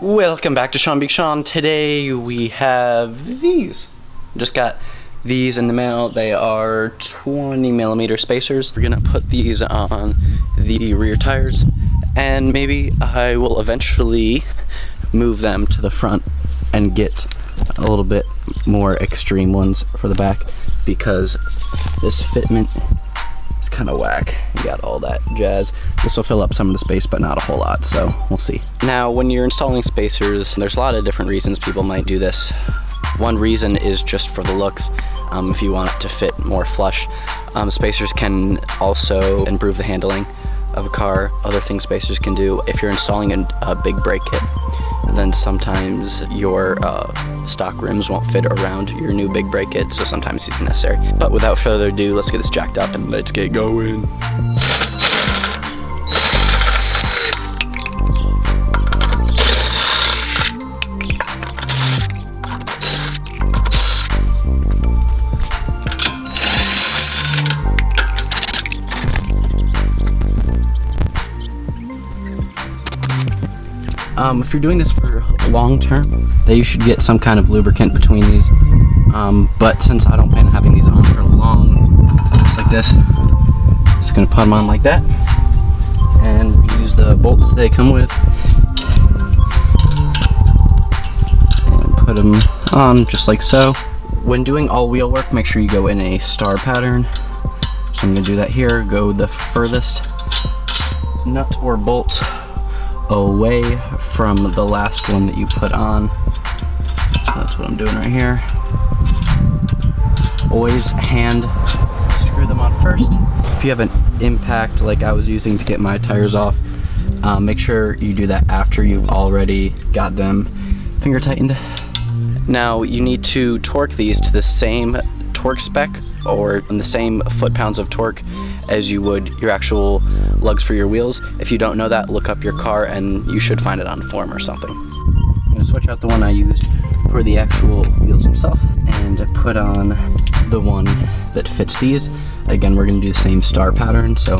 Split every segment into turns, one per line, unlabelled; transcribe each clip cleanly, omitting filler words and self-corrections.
Welcome back to Seanbeingsean. Today we have these. Just got these in the mail. They are 20mm spacers. We're gonna put these on the rear tires, and maybe I will eventually move them to the front and get a little bit more extreme ones for the back, because this fitment is kind of whack. You got all that jazz. This will fill up some of the space, but not a whole lot, so we'll see. Now, when you're installing spacers, there's a lot of different reasons people might do this. One reason is just for the looks. If you want it to fit more flush. Spacers can also improve the handling of a car. Other things spacers can do, if you're installing a big brake kit, then sometimes your stock rims won't fit around your new big brake kit, so sometimes it's necessary. But without further ado, let's get this jacked up and let's get going. If you're doing this for long term, then you should get some kind of lubricant between these. But since I don't plan on having these on for long, just like this, just gonna put them on like that, and use the bolts they come with, and put them on just like so. When doing all wheel work, make sure you go in a star pattern. So I'm gonna do that here. Go the furthest nut or bolt away from the last one that you put on. That's what I'm doing right here. Always hand screw them on first. If you have an impact like I was using to get my tires off, make sure you do that after you've already got them finger tightened. Now you need to torque these to the same torque spec, or the same foot-pounds of torque as you would your actual lugs for your wheels. If you don't know that, look up your car and you should find it on forum or something. I'm going to switch out the one I used for the actual wheels themselves and put on the one that fits these. Again, we're going to do the same star pattern, so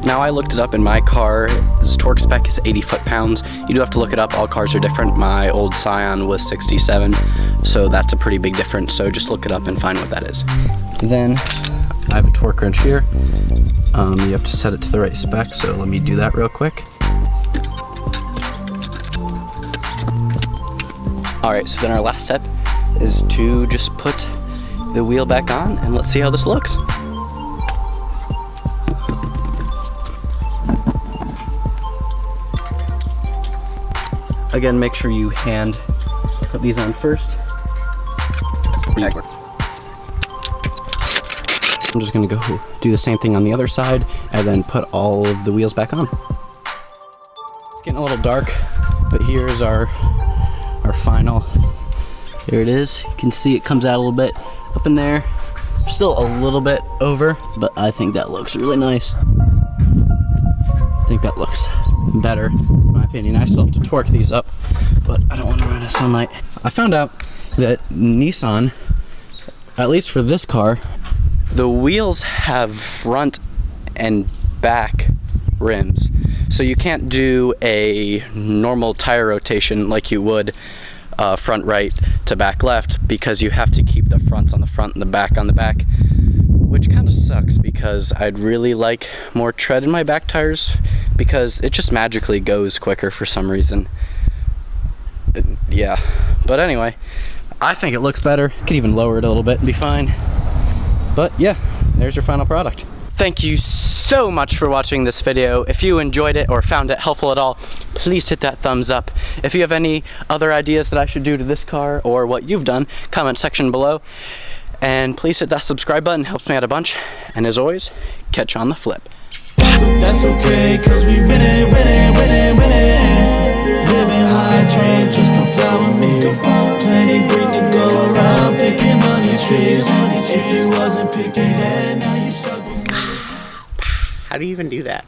now I looked it up in my car. This torque spec is 80 foot-pounds. You do have to look it up. All cars are different. My old Scion was 67, so that's a pretty big difference. So just look it up and find what that is. Then I have a torque wrench here. You have to set it to the right spec, so let me do that real quick. Alright, so then our last step is to just put the wheel back on, and let's see how this looks. Again, make sure you hand put these on first. I'm just gonna go do the same thing on the other side and then put all of the wheels back on. It's getting a little dark, but here's our final. Here it is. You can see it comes out a little bit up in there. Still a little bit over, but I think that looks really nice. I think that looks better, in my opinion. I still have to torque these up, but I don't want to run out of sunlight. I found out that Nissan, at least for this car, the wheels have front and back rims. So you can't do a normal tire rotation like you would front right to back left, because you have to keep the fronts on the front and the back on the back, which kind of sucks because I'd really like more tread in my back tires, because it just magically goes quicker for some reason. Yeah, but anyway, I think it looks better. Could even lower it a little bit and be fine. But yeah, there's your final product. Thank you so much for watching this video. If you enjoyed it or found it helpful at all, please hit that thumbs up. If you have any other ideas that I should do to this car or what you've done, comment section below. And please hit that subscribe button, helps me out a bunch. And as always, catch you on the flip.
But that's okay, cause we winning, winning, winning, winning. Living high dreams, just come fly with me. Plenty green to go around, picking money trees. If you wasn't picky then, now you struggle.
How do you even do that?